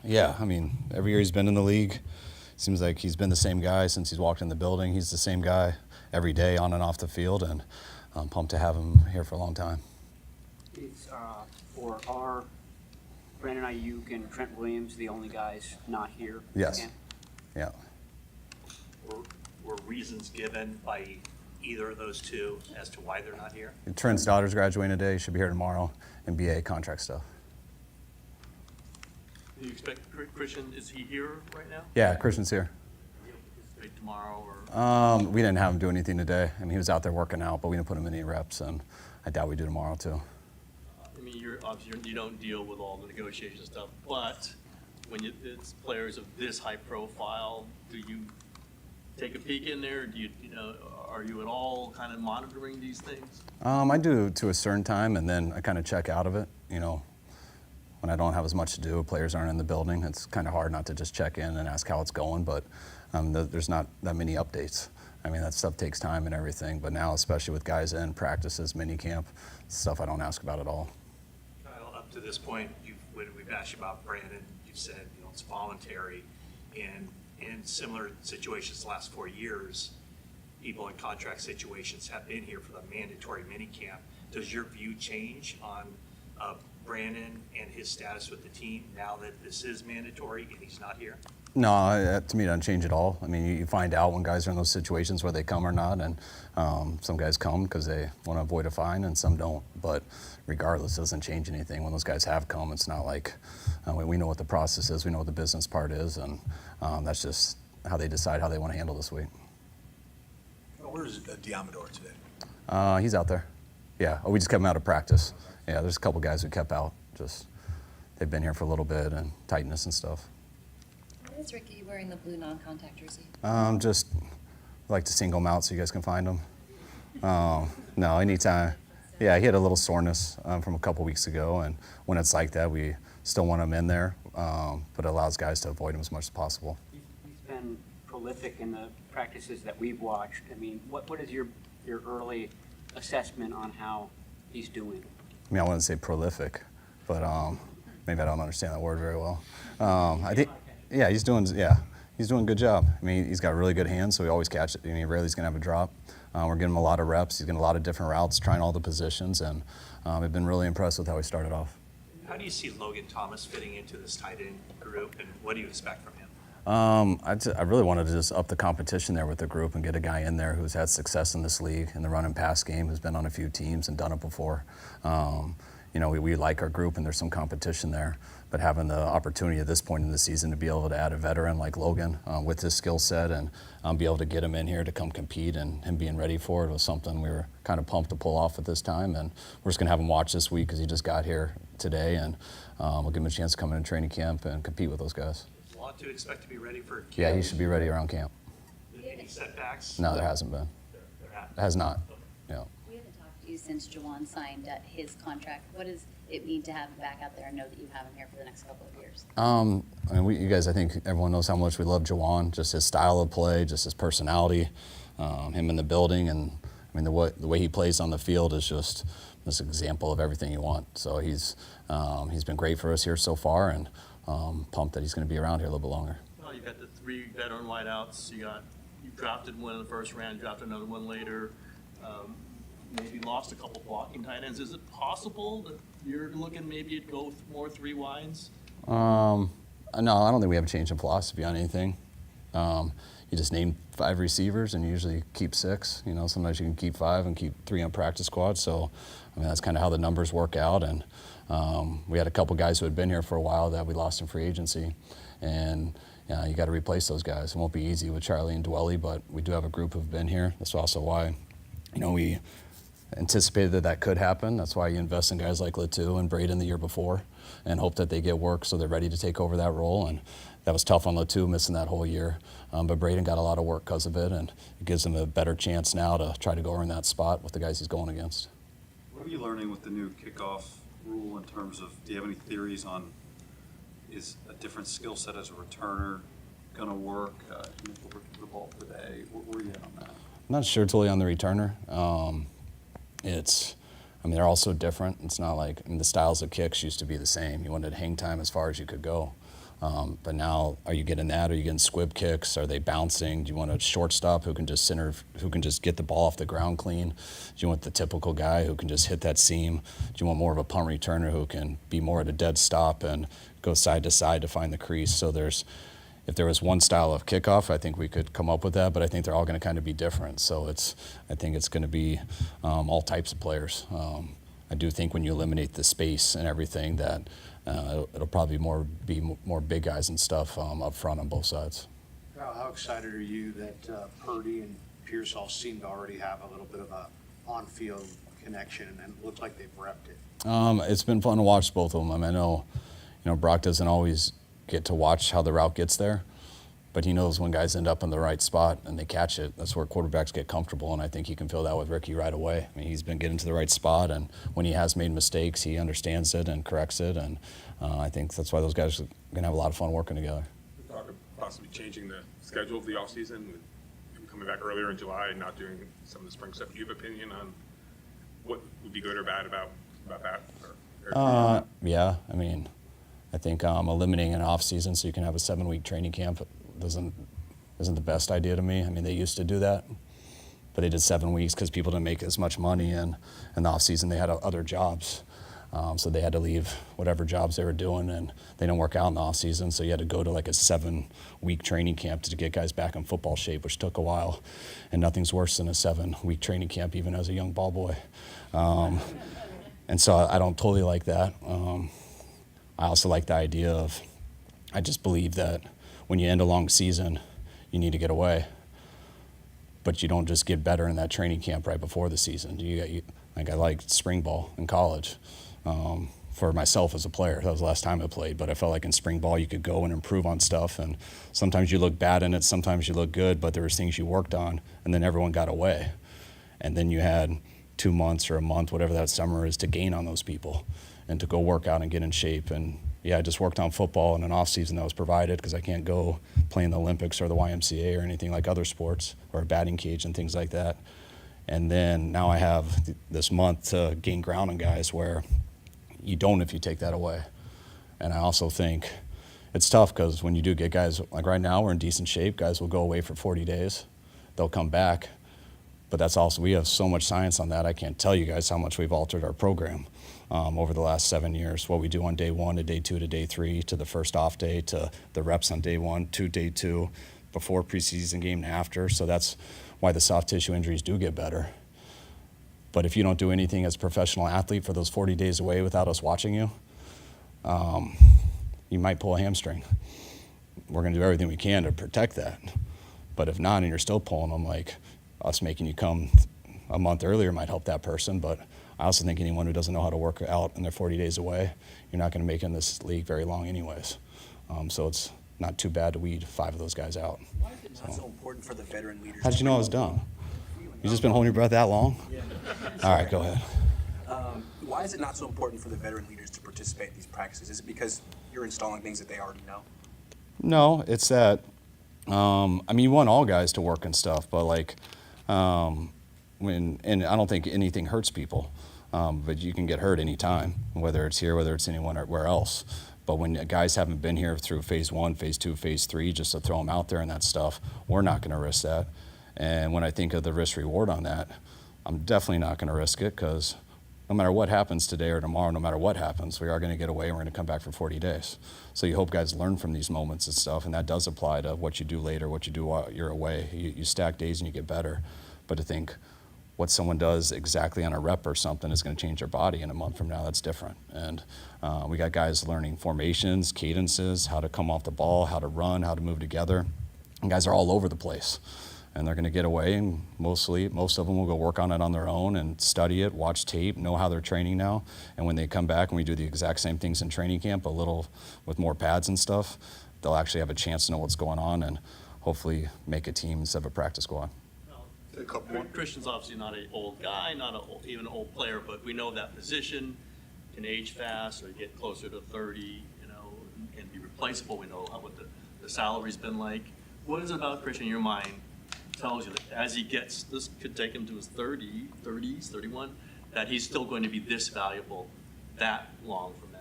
Yeah, I mean, every year he's been in the league, seems like he's been the same guy since he's walked in the building. He's the same guy every day on and off the field, and I'm pumped to have him here for a long time. It's or are Brandon Ayuk and Trent Williams the only guys not here? Yes. Camp? Yeah. Were reasons given by either of those two as to why they're not here? Trent's daughter's graduating today. Should be here tomorrow, and BA contract stuff. Do you expect Christian, is he here right now? Yeah, Christian's here. He'll participate tomorrow or? We didn't have him do anything today. I mean, he was out there working out, but we didn't put him in any reps, and I doubt we do tomorrow too. I mean, you don't deal with all the negotiation stuff, but when it's players of this high profile, do you take a peek in there? Do you know, are you at all kind of monitoring these things? I do to a certain time, and then I kind of check out of it. You know, when I don't have as much to do, players aren't in the building. It's kind of hard not to just check in and ask how it's going, but there's not that many updates. I mean, that stuff takes time and everything, but now, especially with guys in practices, minicamp, stuff I don't ask about at all. Kyle, up to this point, when we've asked you about Brandon, you've said it's voluntary, and in similar situations the last 4 years, people in contract situations have been here for the mandatory minicamp. Does your view change on Brandon and his status with the team now that this is mandatory and he's not here? No, to me, it doesn't change at all. I mean, you find out when guys are in those situations where they come or not, and some guys come because they want to avoid a fine, and some don't. But regardless, it doesn't change anything. When those guys have come, it's not like we know what the process is, we know what the business part is, and that's just how they decide how they want to handle this week. Where's Diamador today? He's out there. Yeah, we just kept him out of practice. Yeah, there's a couple guys we kept out. Just they've been here for a little bit and tightness and stuff. Why is Ricky wearing the blue non-contact jersey? Just like to single him out so you guys can find him. No, anytime. Yeah, he had a little soreness from a couple weeks ago, and when it's like that, we still want him in there, but it allows guys to avoid him as much as possible. He's been prolific in the practices that we've watched. I mean, what is your early assessment on how he's doing? I mean, I wouldn't say prolific, but maybe I don't understand that word very well. I think, yeah, he's doing a good job. I mean, he's got really good hands, so he always catches it. I mean, rarely he's gonna have a drop. We're giving him a lot of reps. He's getting a lot of different routes, trying all the positions, and I've been really impressed with how he started off. How do you see Logan Thomas fitting into this tight end group, and what do you expect from him? I really wanted to just up the competition there with the group and get a guy in there who's had success in this league in the run and pass game, who's been on a few teams and done it before. We like our group and there's some competition there, but having the opportunity at this point in the season to be able to add a veteran like Logan with his skill set and be able to get him in here to come compete and him being ready for it was something we were kind of pumped to pull off at this time, and we're just going to have him watch this week because he just got here today, and we'll give him a chance to come in training camp and compete with those guys. A lot to expect to be ready for camp. Yeah, he should be ready around camp. Any setbacks? No, there hasn't been. It has not. Yeah. We haven't talked to you since Jawan signed his contract. What does it mean to have him back out there and know that you have him here for the next couple of years? I mean, you guys, I think everyone knows how much we love Jawan, just his style of play, just his personality, him in the building, and I mean, the way he plays on the field is just this example of everything you want. So he's been great for us here so far, and pumped that he's going to be around here a little bit longer. Well, you've got the 3 veteran wideouts. You drafted one in the first round, drafted another one later. Maybe lost a couple blocking tight ends. Is it possible that you're looking maybe to go more 3 wides? No, I don't think we have a change in philosophy on anything. You just name 5 receivers and you usually keep 6. Sometimes you can keep 5 and keep 3 on practice squad. So, I mean, that's kind of how the numbers work out. And we had a couple guys who had been here for a while that we lost in free agency. And you got to replace those guys. It won't be easy with Charlie and Dwelly, but we do have a group who've been here. That's also why, we anticipated that could happen. That's why you invest in guys like Latu and Braden the year before and hope that they get work so they're ready to take over that role. And that was tough on Latu, missing that whole year. But Braden got a lot of work because of it, and it gives him a better chance now to try to go in that spot with the guys he's going against. What are you learning with the new kickoff rule in terms of, do you have any theories on, is a different skill set as a returner going to work? The ball today, where are you at on that? I'm not sure totally on the returner. They're all so different. It's not like, the styles of kicks used to be the same. You wanted hang time as far as you could go. But now, are you getting that? Are you getting squib kicks? Are they bouncing? Do you want a shortstop who can just who can just get the ball off the ground clean? Do you want the typical guy who can just hit that seam? Do you want more of a punt returner who can be more at a dead stop and go side to side to find the crease? So if there was one style of kickoff, I think we could come up with that, but I think they're all going to kind of be different. So I think it's going to be all types of players. I do think when you eliminate the space and everything that it'll probably be more big guys and stuff up front on both sides. How excited are you that Purdy and Pearsall seem to already have a little bit of a on-field connection, and it looks like they've repped it? It's been fun to watch both of them. I mean, I know, Brock doesn't always get to watch how the route gets there, but he knows when guys end up in the right spot and they catch it. That's where quarterbacks get comfortable, and I think you can feel that with Ricky right away. I mean, he's been getting to the right spot, and when he has made mistakes, he understands it and corrects it, and I think that's why those guys are going to have a lot of fun working together. Talk about possibly changing the schedule of the offseason, with coming back earlier in July and not doing some of the spring stuff. Do you have an opinion on what would be good or bad about that? Yeah, I mean, I think eliminating an off season so you can have a 7-week training camp isn't the best idea to me. I mean, they used to do that, but they did 7 weeks because people didn't make as much money, and in the off season they had other jobs, so they had to leave whatever jobs they were doing, and they didn't work out in the off season, so you had to go to like a 7-week training camp to get guys back in football shape, which took a while, and nothing's worse than a 7-week training camp, even as a young ball boy. And so I don't totally like that. I also like the idea of, I just believe that when you end a long season, you need to get away. But you don't just get better in that training camp right before the season. I liked spring ball in college for myself as a player. That was the last time I played, but I felt like in spring ball you could go and improve on stuff, and sometimes you look bad in it, sometimes you look good, but there was things you worked on, and then everyone got away. And then you had 2 months or a month, whatever that summer is, to gain on those people and to go work out and get in shape. And yeah, I just worked on football in an off season that was provided because I can't go play in the Olympics or the YMCA or anything like other sports, or a batting cage and things like that. And then now I have this month to gain ground on guys where you don't if you take that away. And I also think it's tough because when you do get guys, like right now we're in decent shape, guys will go away for 40 days. They'll come back. But that's also, we have so much science on that. I can't tell you guys how much we've altered our program over the last 7 years. What we do on day 1 to day 2 to day 3 to the first off day to the reps on day 1 to day 2 before preseason game and after. So that's why the soft tissue injuries do get better. But if you don't do anything as a professional athlete for those 40 days away without us watching you, you might pull a hamstring. We're going to do everything we can to protect that. But if not, and you're still pulling them, like us making you come a month earlier might help that person. But I also think anyone who doesn't know how to work out and they're 40 days away, you're not going to make it in this league very long anyways. So it's not too bad to weed 5 of those guys out. Why is it not so important for the veteran leaders? How did you know I was done? You just been holding your breath that long? Yeah. All right, go ahead. Why is it not so important for the veteran leaders to participate in these practices? Is it because you're installing things that they already know? No, it's that, I mean, you want all guys to work and stuff, but like, and I don't think anything hurts people, but you can get hurt anytime, whether it's here, whether it's anywhere else. But when guys haven't been here through phase 1, phase 2, phase 3, just to throw them out there and that stuff, we're not going to risk that. And when I think of the risk reward on that, I'm definitely not going to risk it, because no matter what happens today or tomorrow, no matter what happens, we are going to get away and we're going to come back for 40 days. So you hope guys learn from these moments and stuff, and that does apply to what you do later, what you do while you're away. You stack days and you get better. But to think what someone does exactly on a rep or something is going to change their body in a month from now, that's different. And we got guys learning formations, cadences, how to come off the ball, how to run, how to move together. And guys are all over the place. And they're going to get away, and most of them will go work on it on their own and study it, watch tape, know how they're training now. And when they come back and we do the exact same things in training camp, a little with more pads and stuff, they'll actually have a chance to know what's going on and hopefully make a team instead of a practice squad. Christian's obviously not an old guy, even an old player, but we know that position can age fast or get closer to 30, and be replaceable. We know what the salary's been like. What is it about Christian in your mind tells you that as he gets, this could take him to his 30s, 31, that he's still going to be this valuable that long from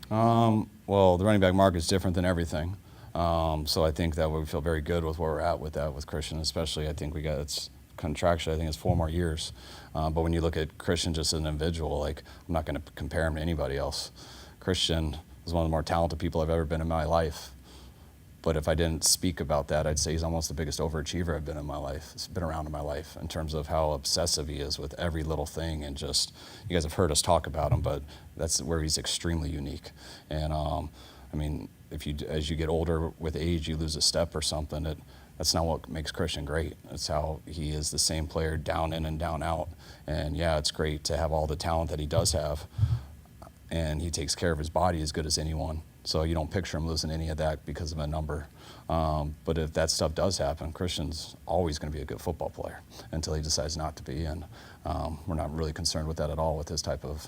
Well, the running back market is different than everything. So I think that we feel very good with where we're at with that with Christian, especially I think it's contractually, I think it's 4 more years. But when you look at Christian just as an individual, like I'm not going to compare him to anybody else. Christian is one of the more talented people I've ever been in my life. But if I didn't speak about that, I'd say he's almost the biggest overachiever I've been in my life. It's been around in my life in terms of how obsessive he is with every little thing. And just, you guys have heard us talk about him, but that's where he's extremely unique. And I mean, as you get older with age, you lose a step or something. That's not what makes Christian great. It's how he is the same player down in and down out. And yeah, it's great to have all the talent that he does have. And he takes care of his body as good as anyone. So you don't picture him losing any of that because of a number. But if that stuff does happen, Christian's always going to be a good football player until he decides not to be. And we're not really concerned with that at all with his type of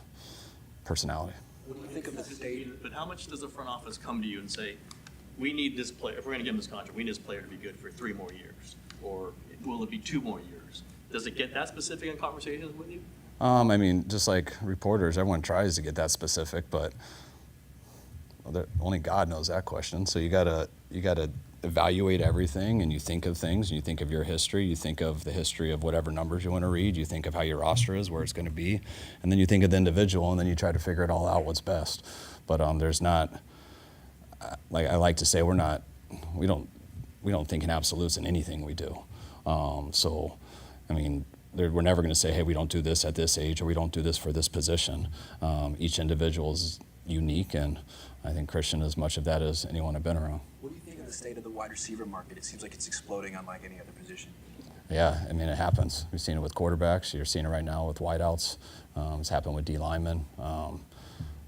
personality. What do you think of the state? But how much does the front office come to you and say, we need this player, if we're going to give him this contract, we need this player to be good for 3 more years? Or will it be 2 more years? Does it get that specific in conversations with you? I mean, just like reporters, everyone tries to get that specific, but only God knows that question. So you gotta evaluate everything, and you think of things, and you think of your history, you think of the history of whatever numbers you want to read, you think of how your roster is, where it's going to be, and then you think of the individual, and then you try to figure it all out what's best. But there's not, like I like to say, we don't think in absolutes in anything we do. So, I mean, we're never going to say, hey, we don't do this at this age, or we don't do this for this position. Each individual is unique, and I think Christian as much of that as anyone I've been around. What do you think of the state of the wide receiver market? It seems like it's exploding unlike any other position. Yeah, I mean, it happens. We've seen it with quarterbacks. You're seeing it right now with wideouts. It's happened with D linemen.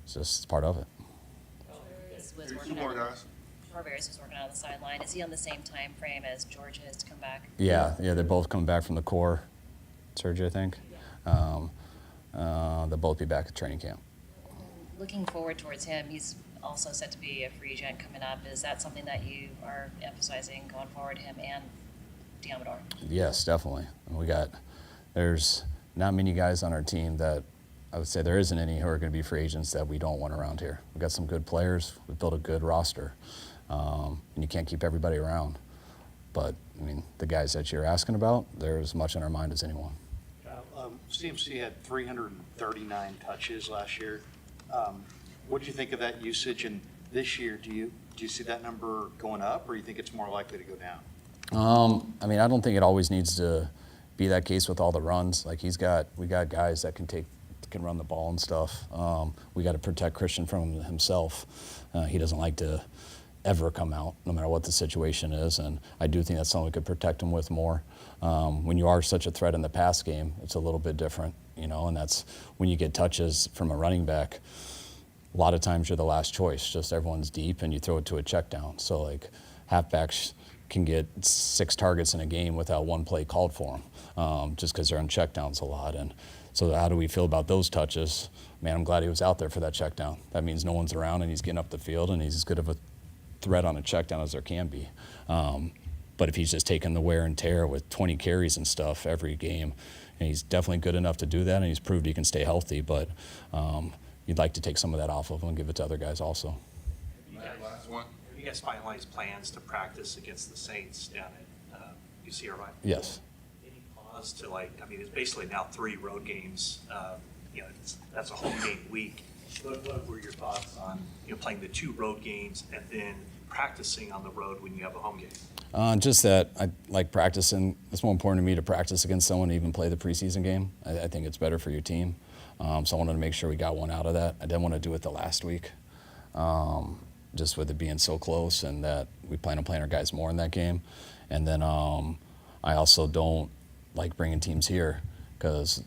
It's part of it. Tarvarius was working on the sideline. Is he on the same time frame as George is to come back? Yeah, they're both coming back from the core surgery, I think. They'll both be back at training camp. Looking forward towards him, he's also set to be a free agent coming up. Is that something that you are emphasizing going forward, him and Diamador? Yes, definitely. There's not many guys on our team that I would say there isn't any who are going to be free agents that we don't want around here. We've got some good players. We've built a good roster. And you can't keep everybody around. But, I mean, the guys that you're asking about, they're as much on our mind as anyone. CMC had 339 touches last year. What do you think of that usage? And this year, do you see that number going up, or do you think it's more likely to go down? I mean, I don't think it always needs to be that case with all the runs. Like we got guys that can run the ball and stuff. We got to protect Christian from himself. He doesn't like to ever come out, no matter what the situation is. And I do think that's something we could protect him with more. When you are such a threat in the pass game, it's a little bit different, and that's when you get touches from a running back. A lot of times you're the last choice, just everyone's deep and you throw it to a check down. So like halfbacks can get 6 targets in a game without one play called for them, just because they're on check downs a lot. And so how do we feel about those touches? Man, I'm glad he was out there for that check down. That means no one's around and he's getting up the field and he's as good of a threat on a check down as there can be. But if he's just taking the wear and tear with 20 carries and stuff every game, and he's definitely good enough to do that, and he's proved he can stay healthy, but you'd like to take some of that off of him and give it to other guys also. Last one. Have you guys finalized plans to practice against the Saints down at UC Irvine? Yes. Any pause to it's basically now 3 road games. That's a home game week. What were your thoughts on playing the 2 road games and then practicing on the road when you have a home game? Just that I like practicing. It's more important to me to practice against someone to even play the preseason game. I think it's better for your team. So I wanted to make sure we got one out of that. I didn't want to do it the last week, just with it being so close and that we plan on playing our guys more in that game. And then I also don't like bringing teams here because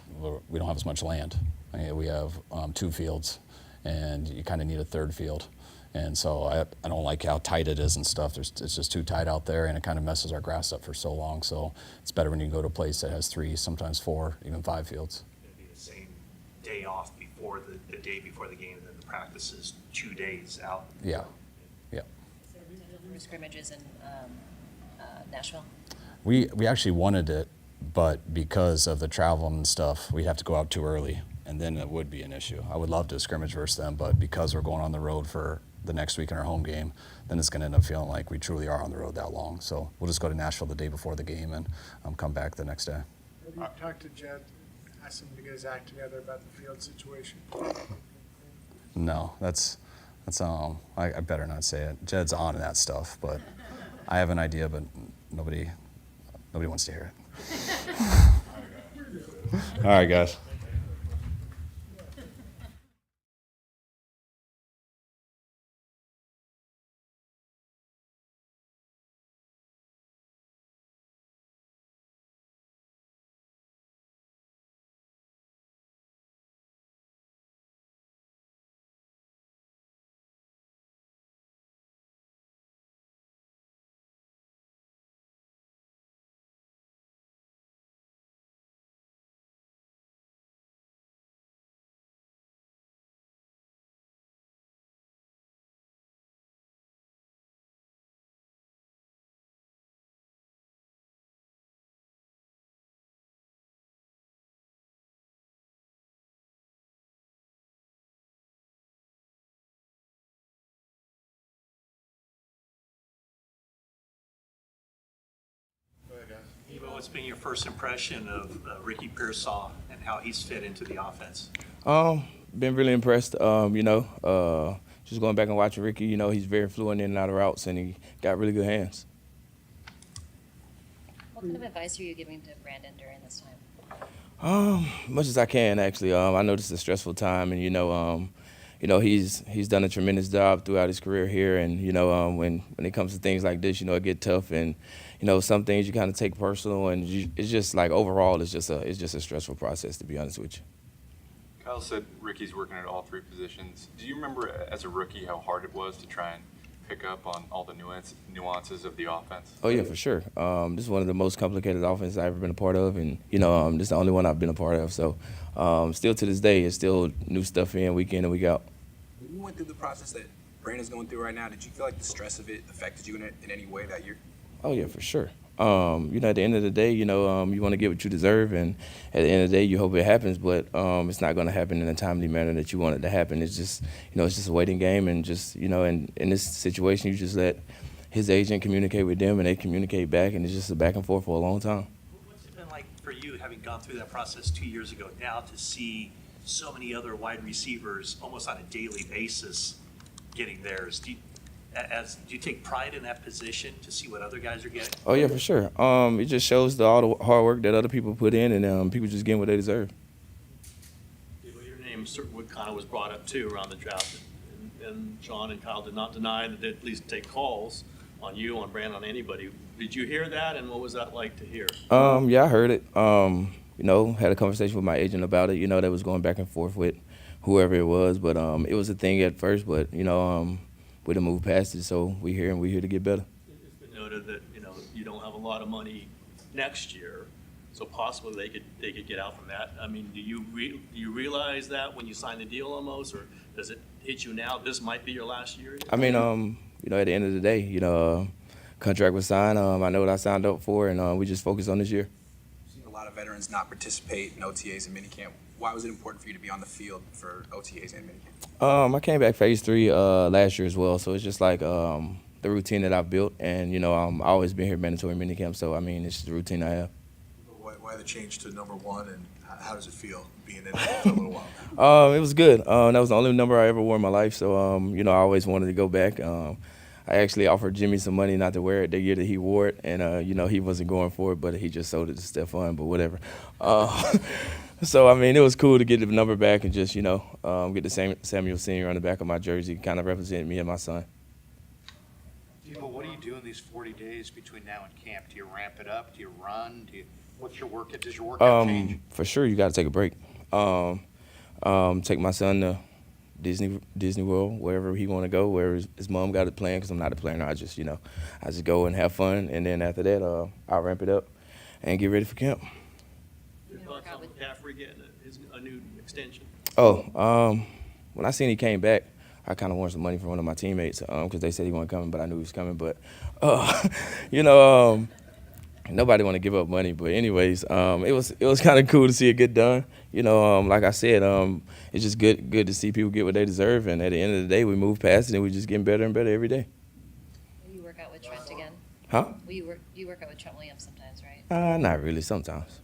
we don't have as much land. We have 2 fields, and you kind of need a 3rd field. And so I don't like how tight it is and stuff. It's just too tight out there, and it kind of messes our grass up for so long. So it's better when you go to a place that has 3, sometimes 4, even 5 fields. It'll be the same day off before the day before the game, and then the practice is 2 days out. Yeah. Is there potential for scrimmages in Nashville? We actually wanted it, but because of the travel and stuff, we'd have to go out too early. and then it would be an issue. I would love to scrimmage versus them, but because we're going on the road for the next week in our home game, then it's going to end up feeling like we truly are on the road that long. So we'll just go to Nashville the day before the game and come back the next day. Have you talked to Jed, asked him to get his act together about the field situation? No, that's I better not say it. Jed's on that stuff, but I have an idea, but nobody wants to hear it. All right, guys. Deebo, what's been your first impression of Ricky Pearsall and how he's fit into the offense? Been really impressed. Just going back and watching Ricky, he's very fluent in and out of routes, and he got really good hands. What kind of advice are you giving to Brandon during this time? Much as I can, actually. I know this is a stressful time, and he's done a tremendous job throughout his career here, and when it comes to things like this, it get tough, and some things you kind of take personal, and it's just like overall, it's just a stressful process, to be honest with you. Kyle said Ricky's working at all three positions. Do you remember as a rookie how hard it was to try and pick up on all the nuances of the offense? Oh yeah, for sure. This is one of the most complicated offenses I've ever been a part of, and this is the only one I've been a part of. So, still to this day, it's still new stuff week in and week out. When you went through the process that Brandon's going through right now, did you feel like the stress of it affected you in any way that year? Oh yeah, for sure. At the end of the day, you want to get what you deserve, and at the end of the day, you hope it happens, but it's not going to happen in a timely manner that you want it to happen. It's just, it's just a waiting game, and just, in this situation, you just let his agent communicate with them, and they communicate back, and it's just a back and forth for a long time. What's it been like for you, having gone through that process 2 years ago, now to see so many other wide receivers almost on a daily basis getting theirs? Do you take pride in that position to see what other guys are getting? Oh yeah, for sure. It just shows all the hard work that other people put in, and people just getting what they deserve. Your name certainly kind of was brought up too around the draft, and John and Kyle did not deny that they'd at least take calls on you, on Brandon, on anybody. Did you hear that, and what was that like to hear? Yeah, I heard it. Had a conversation with my agent about it. That was going back and forth with whoever it was, but it was a thing at first, but we done moved past it, so we're here to get better. It's been noted that you don't have a lot of money next year, so possibly they could get out from that. I mean, do you realize that when you sign the deal almost, or does it hit you now? This might be your last year. I mean, at the end of the day, contract was signed. I know what I signed up for, and we just focus on this year. We've seen a lot of veterans not participate in OTAs and minicamp. Why was it important for you to be on the field for OTAs and minicamp? I came back phase 3 last year as well, so it's just like the routine that I've built, and I've always been here mandatory minicamp, so I mean it's just the routine I have. Why the change to number 1, and how does it feel being in it for a little while now? It was good. That was the only number I ever wore in my life, so I always wanted to go back. I actually offered Jimmy some money not to wear it the year that he wore it, and he wasn't going for it, but he just sold it to Stephon, but whatever. So, I mean, it was cool to get the number back and just, get the Samuel Senior on the back of my jersey, kind of represent me and my son. Deebo, what do you do in these 40 days between now and camp? Do you ramp it up? Do you run? What's your workout? Does your workout change? For sure, you got to take a break. Take my son to Disney World, wherever he want to go, where his mom got it planned, because I'm not a planner. I just go and have fun, and then after that, I'll ramp it up and get ready for camp. Your thoughts on McCaffrey getting a new extension? When I seen he came back, I kind of wanted some money from one of my teammates because they said he wasn't coming, but I knew he was coming. But, nobody want to give up money, but anyways, it was kind of cool to see it get done. You know, like I said, it's just good to see people get what they deserve, and at the end of the day, we move past it, and we're just getting better and better every day. Will you work out with Trent again? Huh? Will you work out with Trent Williams sometimes, right? Not really. Sometimes.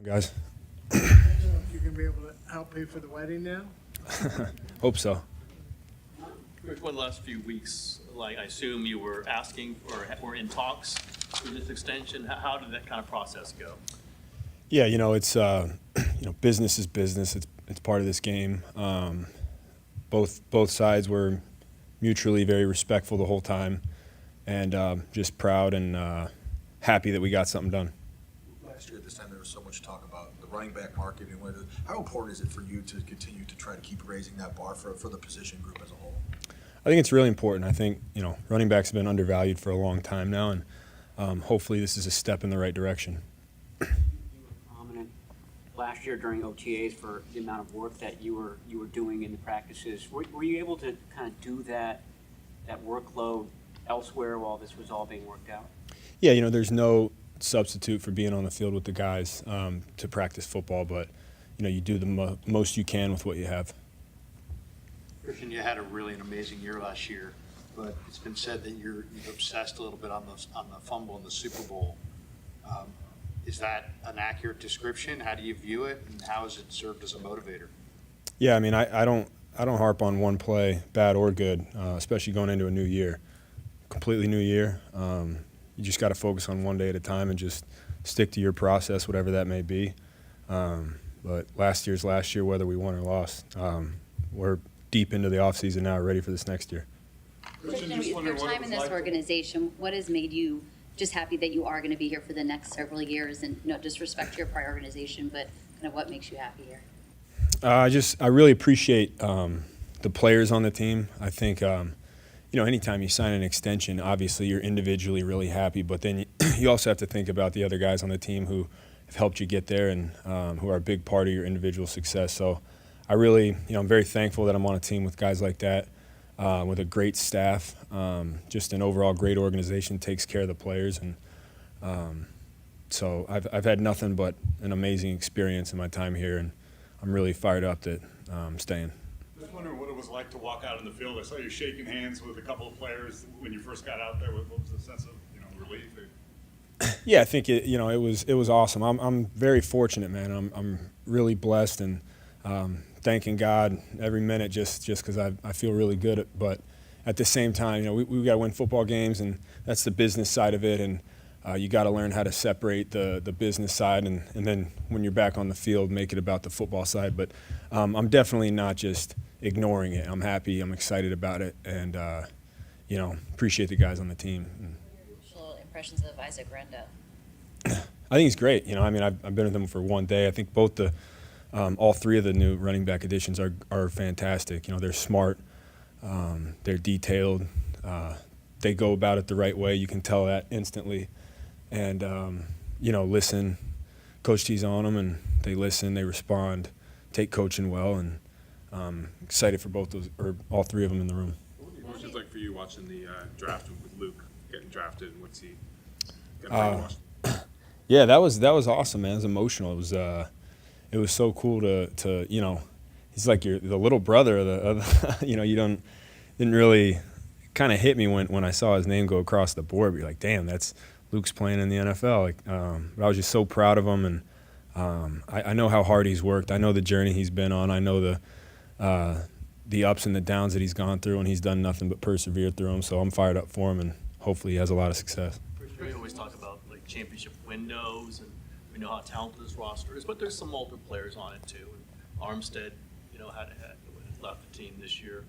Guys. You can be able to help pay for the wedding now? Hope so. Coach, one last few weeks, like I assume you were asking or were in talks for this extension. How did that kind of process go? Yeah, it's business is business. It's part of this game. Both sides were mutually very respectful the whole time, and just proud and happy that we got something done. Last year at this time, there was so much talk about the running back market and whether, how important is it for you to continue to try to keep raising that bar for the position group as a whole? I think it's really important. I think, running backs have been undervalued for a long time now, and hopefully this is a step in the right direction. You were prominent last year during OTAs for the amount of work that you were doing in the practices. Were you able to kind of do that workload elsewhere while this was all being worked out? Yeah, there's no substitute for being on the field with the guys to practice football, but you do the most you can with what you have. Christian, you had an amazing year last year, but it's been said that you've obsessed a little bit on the fumble in the Super Bowl. Is that an accurate description? How do you view it, and how has it served as a motivator? Yeah, I don't harp on one play, bad or good, especially going into a new year, completely new year. You just got to focus on one day at a time and just stick to your process, whatever that may be. But last year's last year, whether we won or lost. We're deep into the offseason now, ready for this next year. Your time in this organization, what has made you just happy that you are going to be here for the next several years, and not just respect your prior organization, but kind of what makes you happy here? I really appreciate the players on the team. I think anytime you sign an extension, obviously you're individually really happy, but then you also have to think about the other guys on the team who have helped you get there and who are a big part of your individual success. So I really, I'm very thankful that I'm on a team with guys like that, with a great staff, just an overall great organization, takes care of the players. And so I've had nothing but an amazing experience in my time here, and I'm really fired up that I'm staying. Just wondering what it was like to walk out in the field. I saw you shaking hands with a couple of players when you first got out there. What was the sense of relief? Yeah, I think it was awesome. I'm very fortunate, man. I'm really blessed, and thanking God every minute just because I feel really good. But at the same time, we got to win football games, and that's the business side of it. And you got to learn how to separate the business side, and then when you're back on the field, make it about the football side. But I'm definitely not just ignoring it. I'm happy. I'm excited about it, and appreciate the guys on the team. Initial impressions of Isaac Rendo? I think he's great. I've been with him for one day. I think all three of the new running back additions are fantastic. They're smart, they're detailed, they go about it the right way. You can tell that instantly. And, listen. Coach T's on them, and they listen, they respond, take coaching well, and excited for all three of them in the room. What was it like for you watching the draft with Luke getting drafted, and what's he getting Yeah, that was awesome, man. It was emotional. It was so cool to he's like the little brother of the didn't really kind of hit me when I saw his name go across the board. You're like, damn, that's Luke's playing in the NFL. But I was just so proud of him, and I know how hard he's worked. I know the journey he's been on. I know the ups and the downs that he's gone through, and he's done nothing but persevere through them. So I'm fired up for him, and hopefully he has a lot of success. We always talk about championship windows, and we know how talented this roster is, but there's some multiple players on it too. And Armstead, had left the team this year.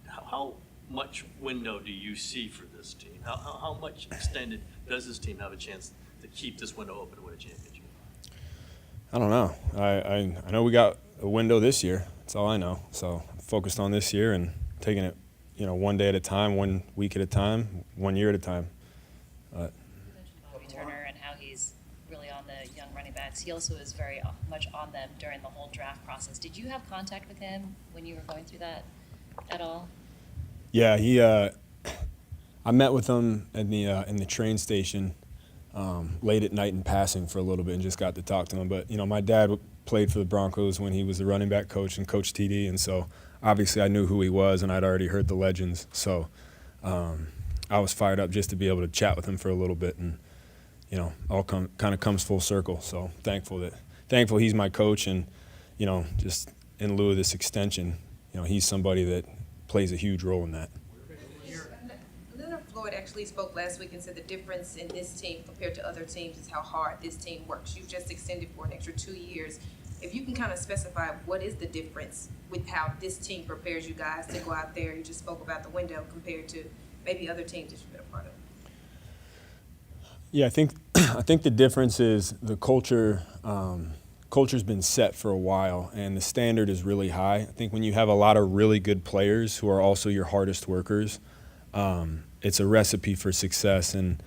How much window do you see for this team? How much extended does this team have a chance to keep this window open and win a championship? I don't know. I know we got a window this year. That's all I know. So I'm focused on this year and taking it, one day at a time, 1 week at a time, 1 year at a time. Turner and how he's really on the young running backs. He also is very much on them during the whole draft process. Did you have contact with him when you were going through that at all? Yeah, I met with him in the train station late at night in passing for a little bit and just got to talk to him. But my dad played for the Broncos when he was the running back coach and Coach TD, and so obviously I knew who he was, and I'd already heard the legends. So I was fired up just to be able to chat with him for a little bit, and all kind of comes full circle. So thankful that thankful he's my coach, and just in lieu of this extension, he's somebody that plays a huge role in that. Leonard Floyd actually spoke last week and said the difference in this team compared to other teams is how hard this team works. You've just extended for an extra 2 years. If you can kind of specify what is the difference with how this team prepares you guys to go out there, you just spoke about the window compared to maybe other teams that you've been a part of. Yeah, I think the difference is the culture. Culture's been set for a while, and the standard is really high. I think when you have a lot of really good players who are also your hardest workers, it's a recipe for success, and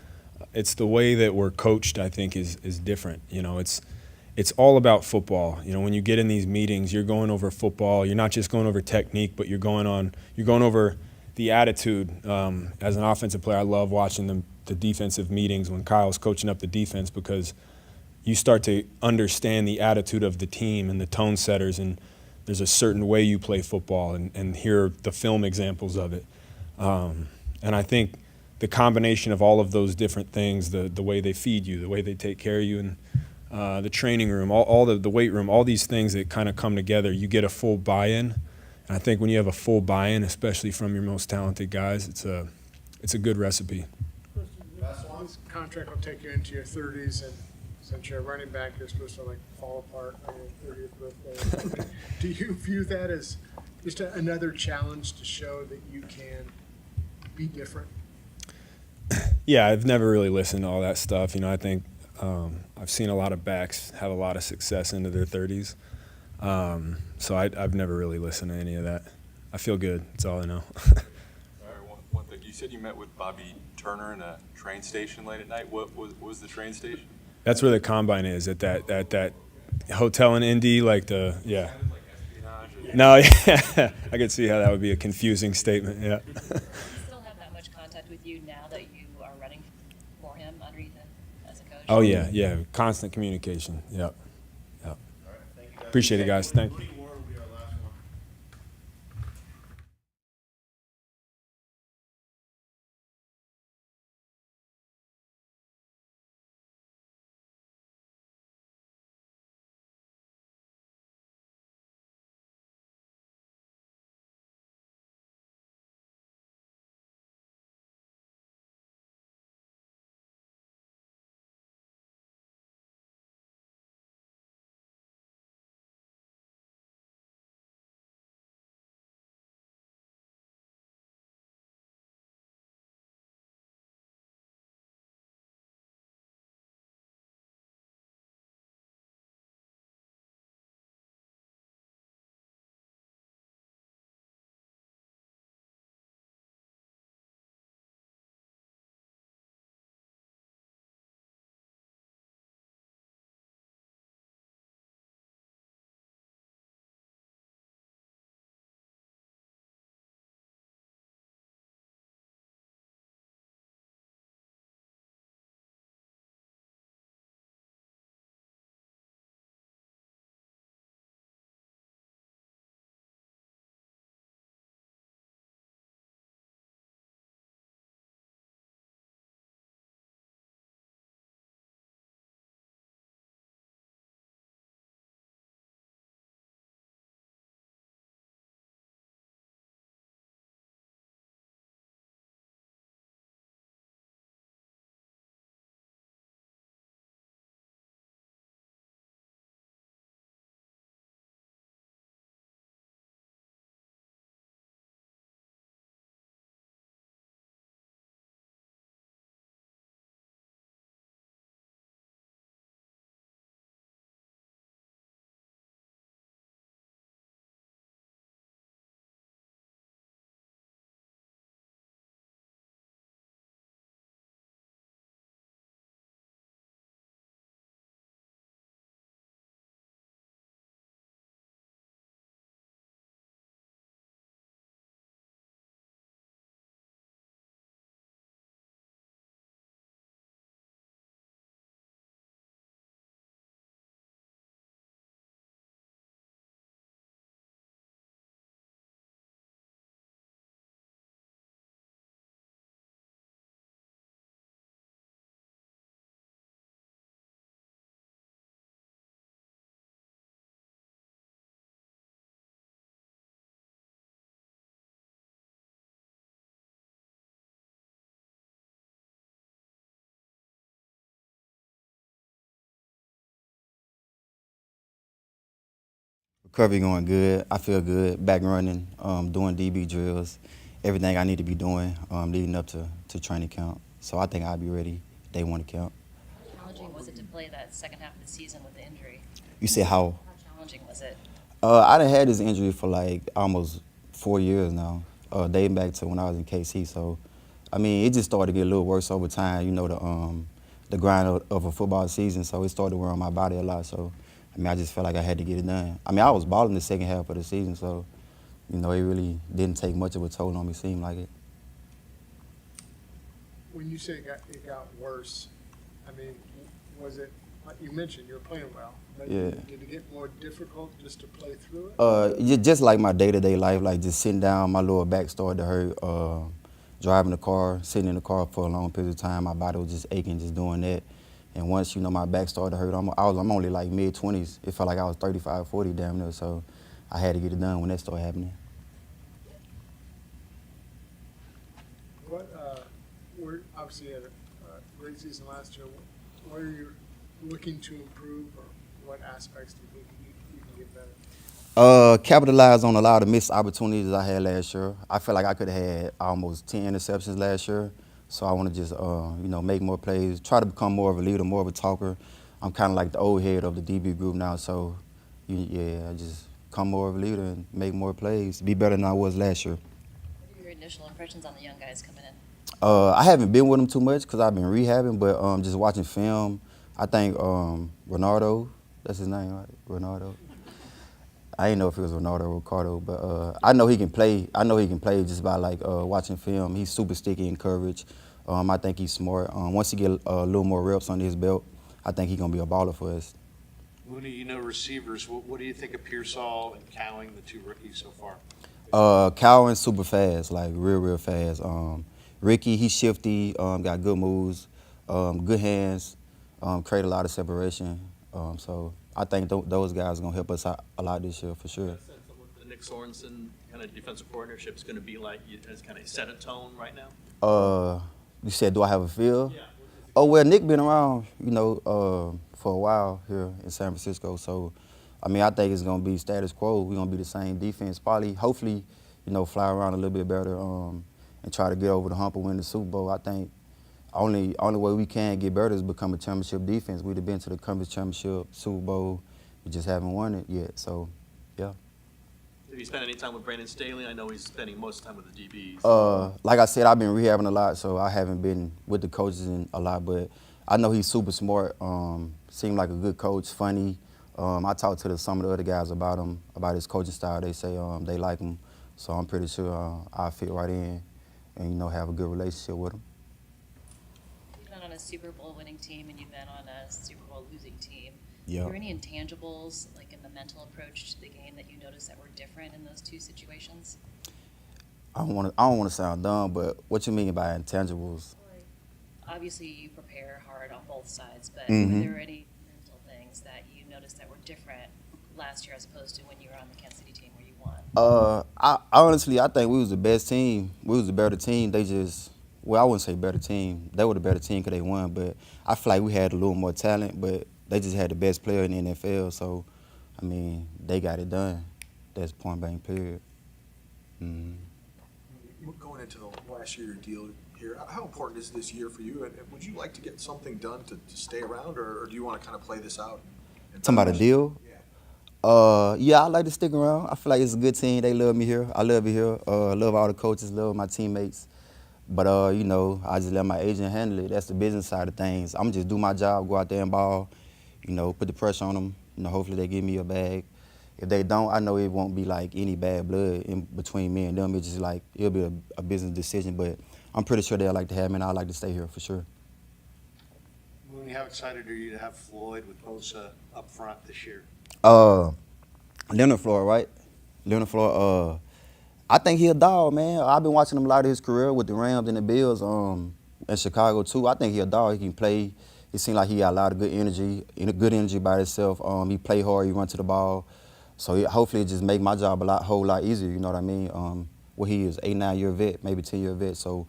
it's the way that we're coached, I think, is different. It's all about football. When you get in these meetings, you're going over football. You're not just going over technique, but you're going over the attitude. As an offensive player, I love watching the defensive meetings when Kyle's coaching up the defense, because you start to understand the attitude of the team and the tone setters, and there's a certain way you play football, and hear the film examples of it. And I think the combination of all of those different things, the way they feed you, the way they take care of you, and the training room, all the weight room, all these things that kind of come together, you get a full buy-in. And I think when you have a full buy-in, especially from your most talented guys, it's a good recipe. This contract will take you into your 30s, and since you're a running back, you're supposed to fall apart on your 30th birthday. Do you view that as just another challenge to show that you can be different? Yeah, I've never really listened to all that stuff. I think I've seen a lot of backs have a lot of success into their 30s. So I've never really listened to any of that. I feel good. That's all I know. All right, one thing. You said you met with Bobby Turner in a train station late at night. What was the train station? That's where the combine is, at that hotel in Indy, yeah. No, yeah. I could see how that would be a confusing statement, yeah. Does he still have that much contact with you now that you are running for him underneath him as a coach? Oh, yeah. Constant communication, yep. Appreciate it, guys. Thank you. Recovery going good. I feel good. Back running, doing DB drills, everything I need to be doing leading up to training camp. So I think I'll be ready day one of camp. How challenging was it to play that second half of the season with the injury? You said how? How challenging was it? I done had this injury for like almost 4 years now, dating back to when I was in KC. So, I mean, it just started to get a little worse over time. You know, the grind of a football season. So it started to wear on my body a lot. So, I mean, I just felt like I had to get it done. I mean, I was balling the second half of the season. So, you know, it really didn't take much of a toll on me. Seemed like it. When you say it got worse, I mean, was it, like you mentioned, you were playing well. But Yeah. Did it get more difficult just to play through it? Just like my day-to-day life, like just sitting down, my lower back started to hurt. Driving the car, sitting in the car for a long period of time, my body was just aching just doing that. And once, you know, my back started to hurt, I'm only like mid-20s. It felt like I was 35, 40 damn near, so I had to get it done when that started happening. We're obviously had a great season last year. What are you looking to improve, or what aspects do you think you can get better? Capitalize on a lot of missed opportunities I had last year. I feel like I could have had almost 10 interceptions last year. So I want to just, you know, make more plays, try to become more of a leader, more of a talker. I'm kind of like the old head of the DB group now. So, yeah, I just become more of a leader and make more plays, be better than I was last year. What are your initial impressions on the young guys coming in? I haven't been with them too much because I've been rehabbing, but just watching film, I think Ronaldo, that's his name, right? Ronaldo. I didn't know if it was Ronaldo or Ricardo, but I know he can play. I know he can play just by like watching film. He's super sticky in coverage. I think he's smart. Once he get a little more reps under his belt, I think he's gonna be a baller for us. Mooney, you know receivers. What do you think of Pearsall and Cowing, the two rookies so far? Cowan's super fast, like real fast. Ricky, he's shifty, got good moves, good hands, create a lot of separation. So I think those guys are going to help us out a lot this year for sure. The Nick Sorensen kind of defensive coordinatorship is going to be like, it's kind of set a tone right now? You said, do I have a feel? Yeah. Oh, well, Nick been around, you know, for a while here in San Francisco. So, I mean, I think it's going to be status quo. We're going to be the same defense, probably, hopefully, you know, fly around a little bit better and try to get over the hump and win the Super Bowl. I think only way we can get better is become a championship defense. We'd have been to the conference championship, Super Bowl. We just haven't won it yet. So, yeah. Have you spent any time with Brandon Staley? I know he's spending most of the time with the DBs. Like I said, I've been rehabbing a lot, so I haven't been with the coaches a lot. But I know he's super smart. Seemed like a good coach, funny. I talked to some of the other guys about him, about his coaching style. They say they like him. So I'm pretty sure I'll fit right in and, you know, have a good relationship with him. You've been on a Super Bowl winning team and you've been on a Super Bowl losing team. Yeah. Are there any intangibles, like in the mental approach to the game, that you noticed that were different in those two situations? I don't want to sound dumb, but what you mean by intangibles? Obviously, you prepare hard on both sides, but Mm-hmm. were there any mental things that you noticed that were different last year as opposed to when you were on the Kansas City team where you won? I honestly, I think we was the best team. We was the better team. They just, well, I wouldn't say better team. They were the better team because they won, but I feel like we had a little more talent, but they just had the best player in the NFL. So, I mean, they got it done. That's point blank period. Mm-hmm. Going into the last year deal here, how important is this year for you? And would you like to get something done to stay around, or do you want to kind of play this out? Talking about a deal? Yeah, I like to stick around. I feel like it's a good team. They love me here. I love it here. Love all the coaches, love my teammates. But, you know, I just let my agent handle it. That's the business side of things. I'm just do my job, go out there and ball, you know, put the pressure on them. You know, hopefully they give me a bag. If they don't, I know it won't be like any bad blood in between me and them. It's just like, it'll be a business decision. But I'm pretty sure they'll like to have me, and I'd like to stay here for sure. Mooney, how excited are you to have Floyd with Bosa up front this year? Leonard Floyd, right? Leonard Floyd, I think he a dog, man. I've been watching him a lot of his career with the Rams and the Bills in Chicago, too. I think he a dog. He can play. It seems like he got a lot of good energy by himself. He play hard. He run to the ball. So hopefully it just make my job a whole lot easier, you know what I mean? Well, he is 8-9-year vet, maybe 10-year vet. So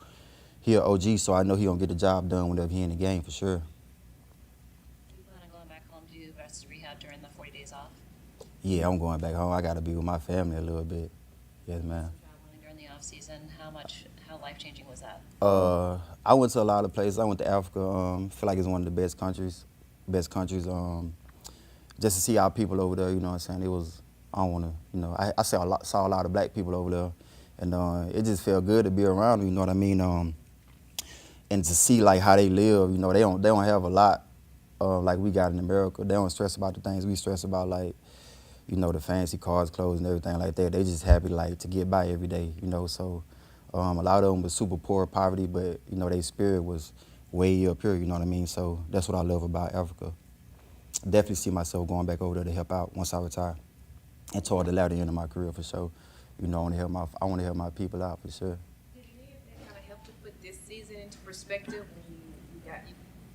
he an OG, so I know he gonna get the job done whenever he in the game for sure. Do you plan on going back home to do the rest of rehab during the 40 days off? Yeah, I'm going back home. I got to be with my family a little bit. Yes, ma'am. Traveling during the off season, how life-changing was that? I went to a lot of places. I went to Africa. Feel like it's one of the best countries. Just to see our people over there, you know what I'm saying? It was, I don't want to, you know, I saw a lot of black people over there, and it just felt good to be around them, you know what I mean? And to see like how they live, you know, they don't have a lot like we got in America. They don't stress about the things we stress about, like, you know, the fancy cars, clothes, and everything like that. They just happy like to get by every day, you know. So a lot of them was super poor, poverty, but you know, their spirit was way up here, you know what I mean? So that's what I love about Africa. Definitely see myself going back over there to help out once I retire, and toward the latter end of my career for sure. You know, I want to help my people out for sure. Did any of that kind of help to put this season into perspective when you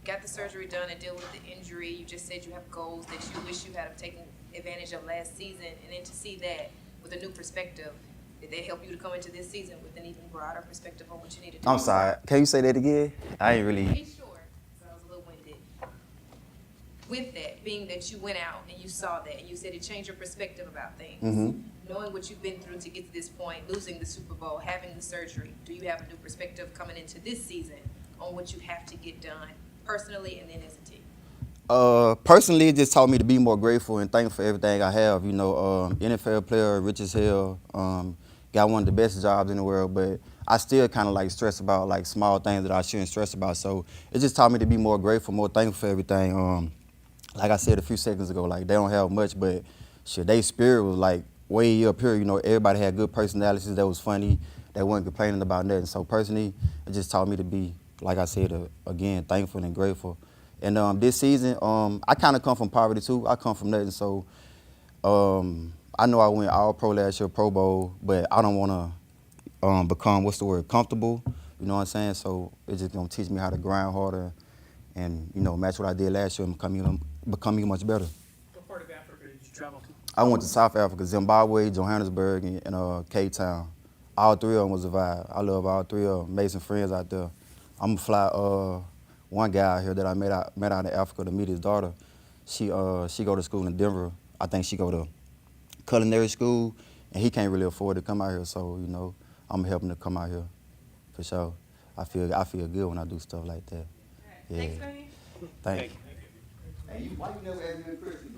got the surgery done and deal with the injury? You just said you have goals that you wish you had have taken advantage of last season, and then to see that with a new perspective, did they help you to come into this season with an even broader perspective on what you need to do? I'm sorry. Can you say that again? I ain't really. Be sure, because I was a little winded. With that, being that you went out and you saw that, and you said it changed your perspective about things, knowing what you've been through to get to this point, losing the Super Bowl, having the surgery, do you have a new perspective coming into this season on what you have to get done personally and then as a team? Personally, it just taught me to be more grateful and thankful for everything I have. You know, NFL player, rich as hell, got one of the best jobs in the world, but I still kind of like stress about like small things that I shouldn't stress about. So it just taught me to be more grateful, more thankful for everything. Like I said a few seconds ago, like they don't have much, but shit, their spirit was like way up here. You know, everybody had good personalities that was funny, that wasn't complaining about nothing. So personally, it just taught me to be, like I said, again, thankful and grateful. And this season, I kind of come from poverty too. I come from nothing, so I know I went all pro last year, Pro Bowl, but I don't want to become, comfortable. You know what I'm saying? So it's just gonna teach me how to grind harder and, you know, match what I did last year and become even much better. What part of Africa did you travel to? I went to South Africa, Zimbabwe, Johannesburg, and Cape Town. All three of them was a vibe. I love all three of them. Made some friends out there. I'm gonna fly one guy out here that I met out in Africa to meet his daughter. She go to school in Denver. I think she go to culinary school, and he can't really afford to come out here. So, you know, I'm gonna help him to come out here for sure. I feel good when I do stuff like that. Yeah. Thanks, Manny. Thank you. Hey, why you never ask me a question?